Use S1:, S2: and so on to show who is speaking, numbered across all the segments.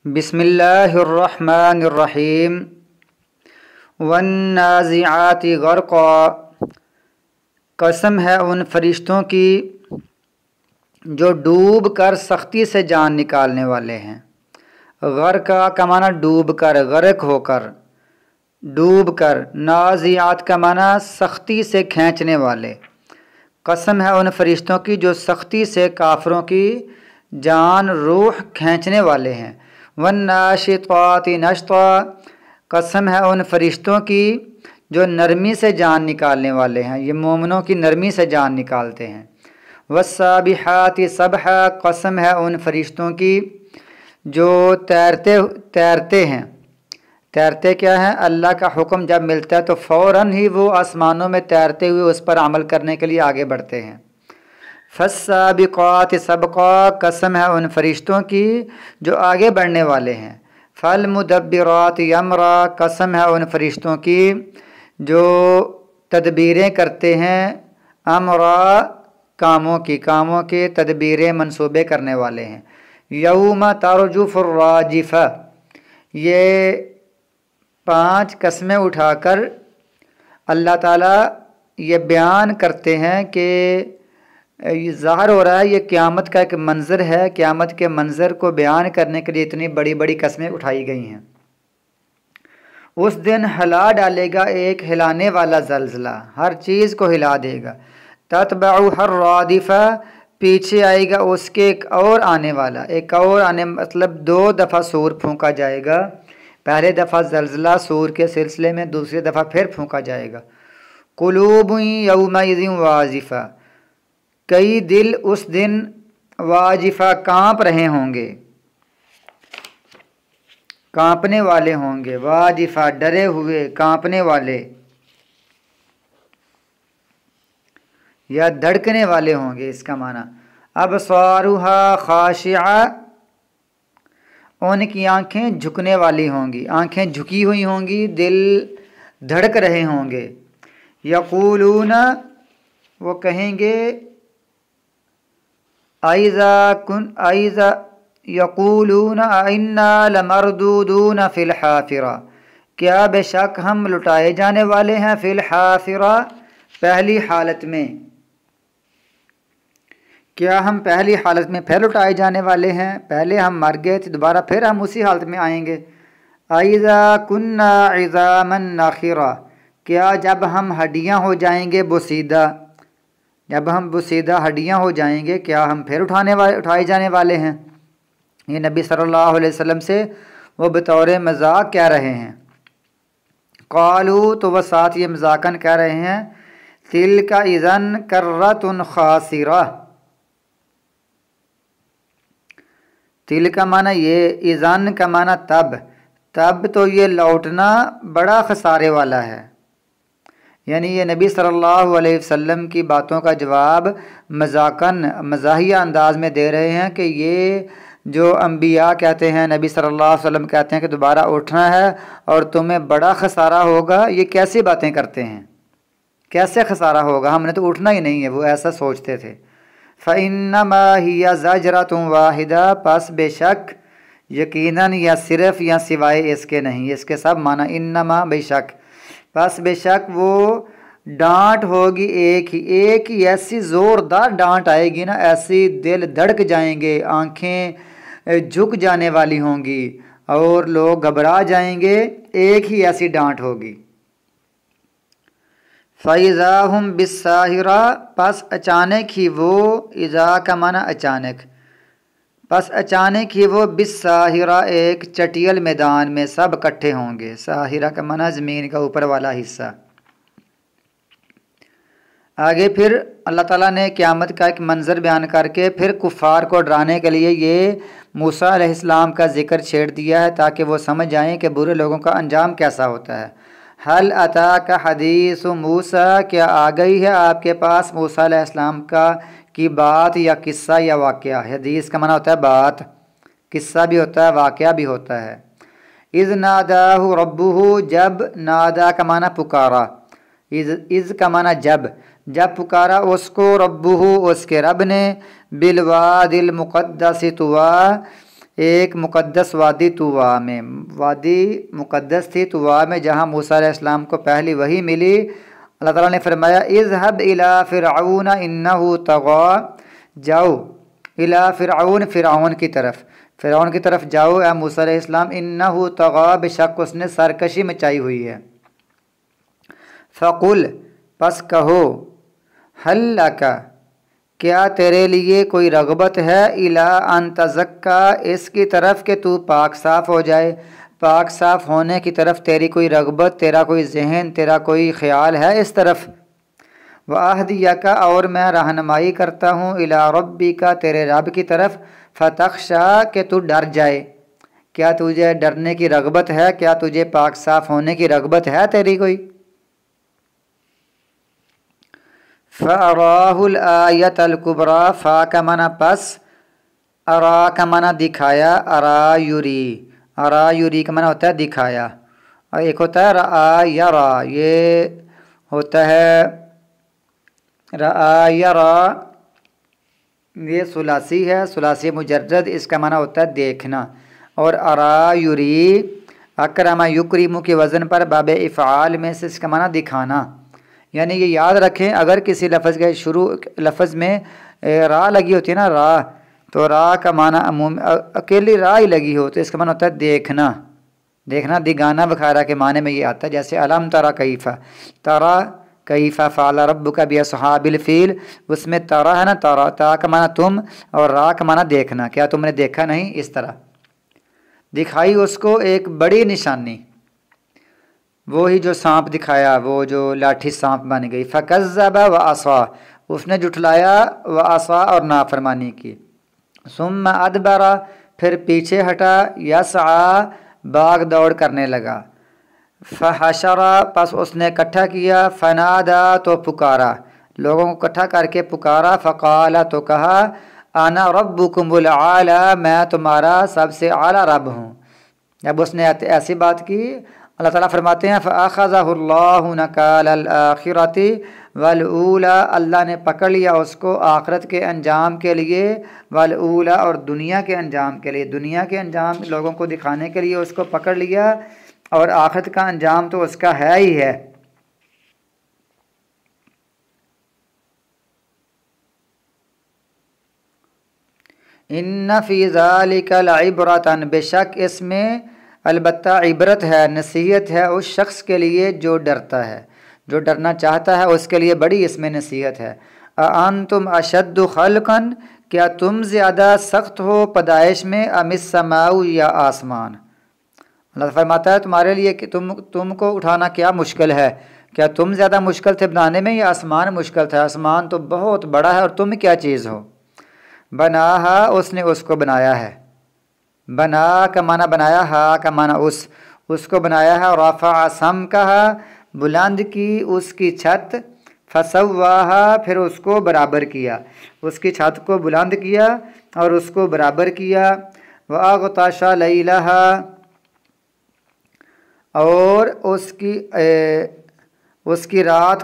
S1: بسم اللہ الرحمن الرحیم والنازعات غرقا، قسم ہے ان فرشتوں کی جو ڈوب کر سختی سے جان نکالنے والے ہیں۔ غرقا کا معنی ڈوب کر، غرق ہو کر، ڈوب کر۔ نازعات کا معنی سختی سے کھینچنے والے۔ قسم ہے ان فرشتوں کی جو سختی سے کافروں کی جان روح کھینچنے والے ہیں۔ والناشطات نشطا، قسم ہے ان فرشتوں کی جو نرمی سے جان نکالنے والے ہیں، یہ مومنوں کی نرمی سے جان نکالتے ہیں۔ والسابحات سبحا، قسم ہے ان فرشتوں کی جو تیرتے ہیں۔ تیرتے کیا ہیں؟ اللہ کا حکم جب ملتا ہے تو فوراً ہی وہ آسمانوں میں تیرتے ہوئے اس پر عمل کرنے کے لیے آگے بڑھتے ہیں۔ فالسابقات سبقا، قسم ہے ان فرشتوں کی جو آگے بڑھنے والے ہیں۔ فالمدبرات امرا، قسم ہے ان فرشتوں کی جو تدبیریں کرتے ہیں، امرا کاموں کے تدبیریں منصوبے کرنے والے ہیں۔ یوم ترجف الراجفہ، یہ 5 قسمیں اٹھا کر اللہ تعالیٰ یہ بیان کرتے ہیں کہ یہ ظاہر ہو رہا ہے یہ قیامت کا ایک منظر ہے۔ قیامت کے منظر کو بیان کرنے کے لیے اتنی بڑی بڑی قسمیں اٹھائی گئی ہیں۔ اس دن ہلا ڈالے گا ایک ہلانے والا زلزلہ، ہر چیز کو ہلا دے گا۔ تتبعها الرادفہ، پیچھے آئے گا اس کے ایک اور آنے والا، ایک اور آنے مطلب 2 دفعہ سور پھونکا جائے گا۔ پہلے دفعہ زلزلہ سور کے سلسلے میں، دوسری دفعہ پھر پھونکا جائے گا۔ قلوب یومئذ واجفہ، کئی دل اس دن واجفہ کانپ رہے ہوں گے، کانپنے والے ہوں گے۔ واجفہ ڈرے ہوئے، کانپنے والے یا دھڑکنے والے ہوں گے، اس کا معنی۔ ابصارها خاشعہ، ان کی آنکھیں جھکنے والی ہوں گی، آنکھیں جھکی ہوئی ہوں گی، دل دھڑک رہے ہوں گے۔ یقولون، وہ کہیں گے، یقولون انا لمردودون فی الحافرہ، کیا بے شک ہم لٹائے جانے والے ہیں، فی الحافرہ پہلی حالت میں، کیا ہم پہلی حالت میں پھر لٹائے جانے والے ہیں؟ پہلے ہم مر گئے تھے، دوبارہ پھر ہم اسی حالت میں آئیں گے۔ اذا کنا عظاما نخرہ، کیا جب ہم ہڈیاں ہو جائیں گے بوسیدہ، جب ہم بوسیدہ ہڈیاں ہو جائیں گے کیا ہم پھر اٹھائے جانے والے ہیں؟ یہ نبی صلی اللہ علیہ وسلم سے وہ بطور مذاق کہہ رہے ہیں۔ قالوا، تو وہ ساتھ یہ مذاقاً کہہ رہے ہیں، تلک اذا کرۃ خاسرہ، تل کا معنی یہ، اذن کا معنی تب تو یہ لوٹنا بڑا خسارے والا ہے۔ یعنی یہ نبی صلی اللہ علیہ وسلم کی باتوں کا جواب مذاقاً مزاحیہ انداز میں دے رہے ہیں کہ یہ جو انبیاء کہتے ہیں، نبی صلی اللہ علیہ وسلم کہتے ہیں کہ دوبارہ اٹھنا ہے اور تمہیں بڑا خسارہ ہوگا، یہ کیسی باتیں کرتے ہیں؟ کیسے خسارہ ہوگا؟ ہم نے تو اٹھنا ہی نہیں ہے، وہ ایسا سوچتے تھے۔ فَإِنَّمَا هِيَ زَجْرَةٌ وَاحِدَةٌ، پس بے شک، یقیناً یا صرف یا سوائے اس کے نہیں، اس کے سب معنی انما بے شک، پس بے شک وہ ڈانٹ ہوگی ایک ہی ایسی زوردار ڈانٹ آئے گی نا، ایسی دل دھڑک جائیں گے، آنکھیں جھک جانے والی ہوں گی اور لوگ گھبرا جائیں گے، ایک ہی ایسی ڈانٹ ہوگی۔ فَإِذَا هُمْ بِالسَّاهِرَةِ، پس اچانک ہی وہ، اذا کا معنی اچانک، پس اچانک ہی وہ بالساہرہ ایک چٹیل میدان میں سب اکٹھے ہوں گے۔ ساہرہ کا معنی زمین کا اوپر والا حصہ۔ آگے پھر اللہ تعالیٰ نے قیامت کا ایک منظر بیان کر کے پھر کفار کو ڈرانے کے لیے یہ موسیٰ علیہ السلام کا ذکر چھیڑ دیا ہے تاکہ وہ سمجھ جائیں کہ برے لوگوں کا انجام کیسا ہوتا ہے۔ حل اتاک حدیث موسیٰ، کیا آ گئی ہے آپ کے پاس موسیٰ علیہ السلام کی بات یا قصہ یا واقعہ؟ حدیث کا معنی ہوتا ہے بات، قصہ بھی ہوتا ہے، واقعہ بھی ہوتا ہے۔ اذ ناداہ ربہ، جب، نادا کا معنی پکارا، اذ کا معنی جب پکارا اس کو، ربہ اس کے رب نے، بالواد المقدس طویٰ، ایک مقدس وادی طوا میں، وادی مقدس تھی طوا میں، جہاں موسیٰ علیہ السلام کو پہلی وحی ملی۔ اللہ تعالیٰ نے فرمایا اذهب الى فرعون انه طغى، جاؤ الى فرعون، فرعون کی طرف، فرعون کی طرف جاؤ اے موسیٰ علیہ السلام، انه طغى، بے شک اس نے سرکشی مچائی ہوئی ہے۔ فقل، پس کہو، هل لک، کیا تیرے لیے کوئی رغبت ہے، الی ان تزکا، اس کی طرف کہ تو پاک صاف ہو جائے، پاک صاف ہونے کی طرف تیری کوئی رغبت، تیرا کوئی ذہن، تیرا کوئی خیال ہے اس طرف؟ وَأَهْدِيَكَ، اور میں رہنمائی کرتا ہوں، الی ربک، تیرے رب کی طرف، فتخشا، کہ تو ڈر جائے۔ کیا تجھے ڈرنے کی رغبت ہے؟ کیا تجھے پاک صاف ہونے کی رغبت ہے تیری کوئی؟ فَأَرَاهُ الْآيَةَ الْكُبْرَى، فا کا معنی پس، ارا کا معنی دکھایا، ارا یوری، ارا یوری کا معنی ہوتا ہے دکھایا، اور ایک ہوتا ہے رآ یرا، یہ ہوتا ہے رآ یرا، یہ ثلاثی ہے، ثلاثی مجرد، اس کا معنی ہوتا ہے دیکھنا۔ اور ارا یوری، اکرم یکرم کے وزن پر باب افعال میں سے اس کا معنی دکھانا۔ یعنی یہ یاد رکھیں، اگر کسی لفظ کے شروع لفظ میں را لگی ہوتی ہے نا، را، تو را کا معنی عموم اکیلی را ہی لگی ہو تو اس کا معنی ہوتا ہے دیکھنا، دیکھنا، دگانا وغیرہ کے معنی میں یہ آتا ہے۔ جیسے الم ترى کیف، ترى کیف فعل ربک باصحاب الفیل، اس میں ترى ہے نا، ترى، تا کا معنی تم اور را کا معنی دیکھنا، کیا تم نے دیکھا نہیں؟ اس طرح دکھائی اس کو ایک بڑی نشانی، وہی جو سانپ دکھایا، وہ جو لاٹھی سانپ بن گئی۔ فکذب وعصا، اس نے جھٹلایا، وعصا، اور نافرمانی کی۔ ثم ادبر، پھر پیچھے ہٹا، یسعی، باغ دوڑ کرنے لگا۔ فحشر، پس اس نے اکٹھا کیا، فنادا، تو پکارا، لوگوں کو اکٹھا کر کے پکارا، فقال، تو کہا، انا ربکم العالی، میں تمہارا سب سے اعلیٰ رب ہوں۔ جب اس نے ایسی بات کی، اللہ تعالیٰ فرماتے ہیں فَأَخَذَهُ اللَّهُ نَكَالَ الْآخِرَةِ وَالْأُولَى، اللہ نے پکڑ لیا اس کو آخرت کے انجام کے لیے، وَالْأُولَى، اور دنیا کے انجام کے لیے، دنیا کے انجام لوگوں کو دکھانے کے لیے اس کو پکڑ لیا، اور آخرت کا انجام تو اس کا ہے ہی ہے۔ إِنَّ فِي ذَلِكَ لَعِبْرَةً، بے شک اس میں البتہ عبرت ہے، نصیحت ہے اس شخص کے لیے جو ڈرتا ہے، جو ڈرنا چاہتا ہے اس کے لیے بڑی اس میں نصیحت ہے۔ أَأَنْتُمْ أَشَدُّ خَلْقًا، کیا تم زیادہ سخت ہو پیدائش میں، أَمِ السَّمَاءُ، یا آسمان؟ اللہ فرماتا ہے تمہارے لیے کہ تم کو اٹھانا کیا مشکل ہے، کیا تم زیادہ مشکل تھے بنانے میں یا آسمان مشکل تھا؟ آسمان تو بہت بڑا ہے اور تم کیا چیز ہو؟ بناہا، اس نے اس کو بنایا ہے، بنا کا معنی بنایا، ہا کا معنی اس کو بنایا ہے، رفع سمکہا، بلند کی اس کی چھت، فسواہا، پھر اس کو برابر کیا، اس کی چھت کو بلند کیا اور اس کو برابر کیا، واغطش لیلہا، اور اس کی رات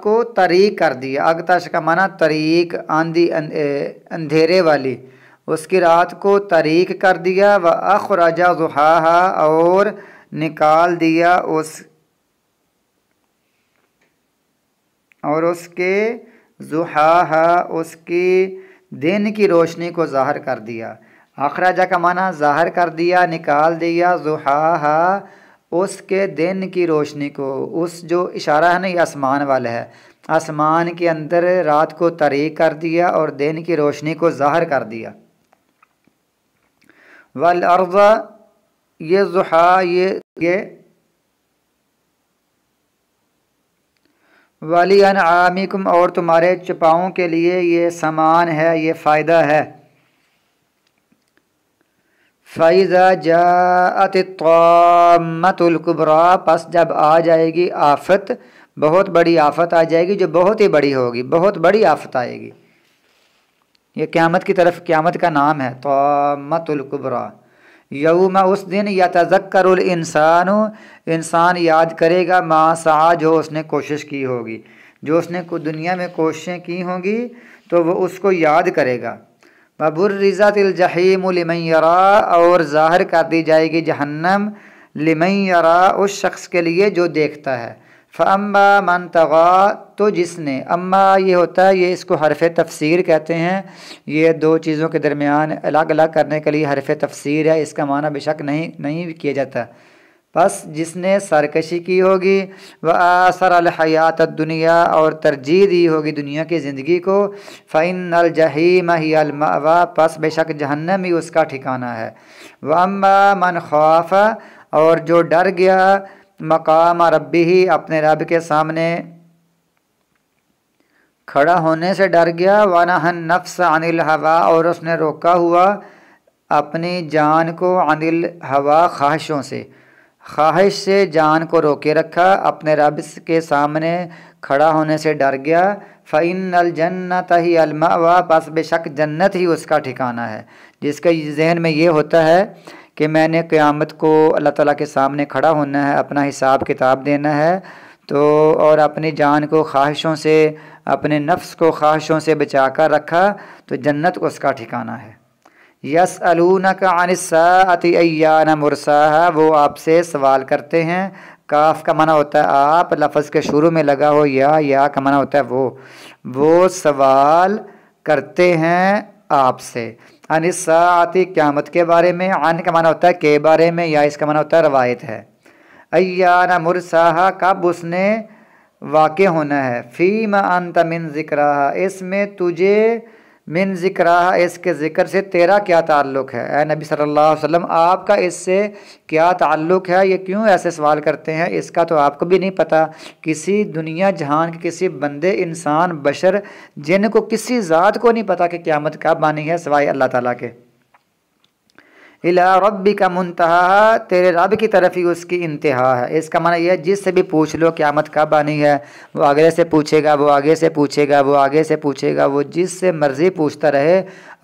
S1: کو طریق کر دیا۔ اغطش کا معنی طریق، آندھی، اندھیرے والی، اس کی رات کو طریق کر دیا، وَأَخْرَجَ ضُحَاهَا، اور نکال دیا اس کے ضحاها، اس کی دن کی روشنی کو ظاہر کر دیا۔ اخرجہ کا معنی ظاہر کر دیا، نکال دیا، ضحاها، اس کے دن کی روشنی کو، اس جو اشارہ ہے نا یہ آسمان والا ہے، آسمان کے اندر رات کو طریق کر دیا اور دن کی روشنی کو ظاہر کر دیا۔ والارض، یہ ضحا، یہ ولِأَنْعَامِكُمْ، اور تمہارے چپاؤں کے لیے یہ سامان ہے، یہ فائدہ ہے۔ فَإِذَا جَاءَتِ الطَّامَّةُ الْكُبْرَى، پس جب آ جائے گی آفت، بہت بڑی آفت آ جائے گی جو بہت ہی بڑی ہوگی، بہت بڑی آفت آئے گی، یہ قیامت کی طرف، قیامت کا نام ہے طامۃ الکبریٰ۔ یوم، اس دن، یتذکر الانسان، انسان یاد کرے گا، ما سعی، جو اس نے کوشش کی ہوگی، جو اس نے دنیا میں کوششیں کی ہوں گی تو وہ اس کو یاد کرے گا۔ وَبُرِّزَتِ الْجَحِيمُ لِمَنْ يَرَىٰ، اور ظاہر کر دی جائے گی جہنم لمن یرا، اس شخص کے لیے جو دیکھتا ہے۔ فَأَمَّا مَنْ طَغَىٰ، تو جس نے، اما یہ ہوتا ہے، یہ اس کو حرف تفسیر کہتے ہیں، یہ دو چیزوں کے درمیان الگ الگ کرنے کے لیے حرف تفسیر ہے، اس کا معنی بے شک نہیں کیا جاتا۔ بس جس نے سرکشی کی ہوگی، وآثر الحیات الدنیا، اور ترجیح دی ہوگی دنیا کی زندگی کو، فإن الجحیم ہی المأویٰ، پس بے شک جہنم ہی اس کا ٹھکانہ ہے۔ وأما من خاف، اور جو ڈر گیا، مقام ربہ، اپنے رب کے سامنے کھڑا ہونے سے ڈر گیا، ونہى النفس عن الہویٰ، اور اس نے روکا ہوا اپنی جان کو، عن الہویٰ، خواہشوں سے، خواہش سے جان کو روکے رکھا، اپنے رب کے سامنے کھڑا ہونے سے ڈر گیا، فإن الجنۃ ہی المأویٰ، پس بے شک جنت ہی اس کا ٹھکانہ ہے۔ جس کے ذہن میں یہ ہوتا ہے کہ میں نے قیامت کو اللہ تعالیٰ کے سامنے کھڑا ہونا ہے، اپنا حساب کتاب دینا ہے، تو اور اپنی جان کو خواہشوں سے، اپنے نفس کو خواہشوں سے بچا کر رکھا، تو جنت اس کا ٹھکانہ ہے۔ یسألونک عن الساعۃ ایان مرساہا، وہ آپ سے سوال کرتے ہیں، کاف کا معنی ہوتا ہے آپ، لفظ کے شروع میں لگا ہو یا کا معنی ہوتا ہے وہ سوال کرتے ہیں آپ سے، عن الساعۃ، قیامت کے بارے میں، عن کا معنی ہوتا ہے کے بارے میں، یا اس کا معنی ہوتا ہے روایت ہے، ایان مرساہا، کب اس نے واقع ہونا ہے، فیما انت من ذکرہا، اس میں تجھے، من ذکرہا، اس کے ذکر سے تیرا کیا تعلق ہے، اے نبی صلی اللہ علیہ وسلم آپ کا اس سے کیا تعلق ہے، یہ کیوں ایسے سوال کرتے ہیں، اس کا تو آپ کو بھی نہیں پتہ، کسی دنیا جہان کے کسی بندے، انسان، بشر، جن کو کسی ذات کو نہیں پتہ کہ قیامت کب آنی ہے سوائے اللہ تعالیٰ کے۔ الی ربک منتہا، تیرے رب کی طرف ہی اس کی انتہا ہے، اس کا معنی یہ ہے جس سے بھی پوچھ لو قیامت کب آنی ہے، وہ آگے سے پوچھے گا، وہ آگے سے پوچھے گا، وہ آگے سے پوچھے گا، وہ جس سے مرضی پوچھتا رہے،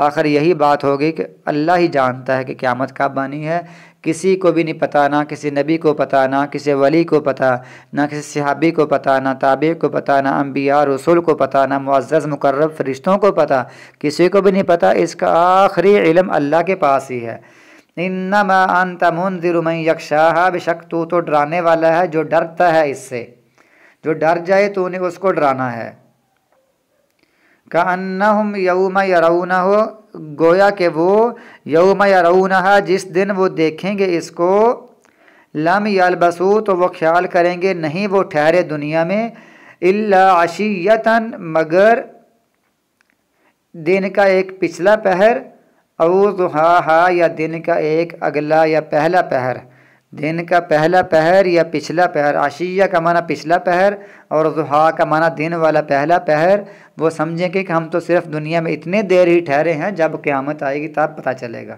S1: آخر یہی بات ہوگی کہ اللہ ہی جانتا ہے کہ قیامت کب آنی ہے، کسی کو بھی نہیں پتہ، نہ کسی نبی کو پتہ، نہ کسی ولی کو پتہ، نہ کسی صحابی کو پتہ، نہ تابع کو پتہ، نہ انبیاء رسول کو پتہ، نہ معزز مقرب فرشتوں کو پتہ، کسی کو بھی نہیں پتہ، اس کا آخری علم اللہ کے پاس ہی ہے۔ انما انت منذر من یخشاہا، بے شک تو ڈرانے والا ہے جو ڈرتا ہے اس سے، جو ڈر جائے تو نے اس کو ڈرانا ہے۔ کأنہم یوم یرونہ، گویا کہ وہ یوم یرونہا، جس دن وہ دیکھیں گے اس کو، لم یلبسوا، تو وہ خیال کریں گے نہیں وہ ٹھہرے دنیا میں، الا عشیۃً، مگر دن کا ایک پچھلا پہر، او ضحاہا، یا دن کا ایک اگلا یا پہلا پہر، دن کا پہلا پہر یا پچھلا پہر، عشیہ کا معنی پچھلا پہر، اور ضحا کا معنی دن والا پہلا پہر، وہ سمجھیں کہ ہم تو صرف دنیا میں اتنے دیر ہی ٹھہرے ہیں، جب قیامت آئے گی تب پتہ چلے گا۔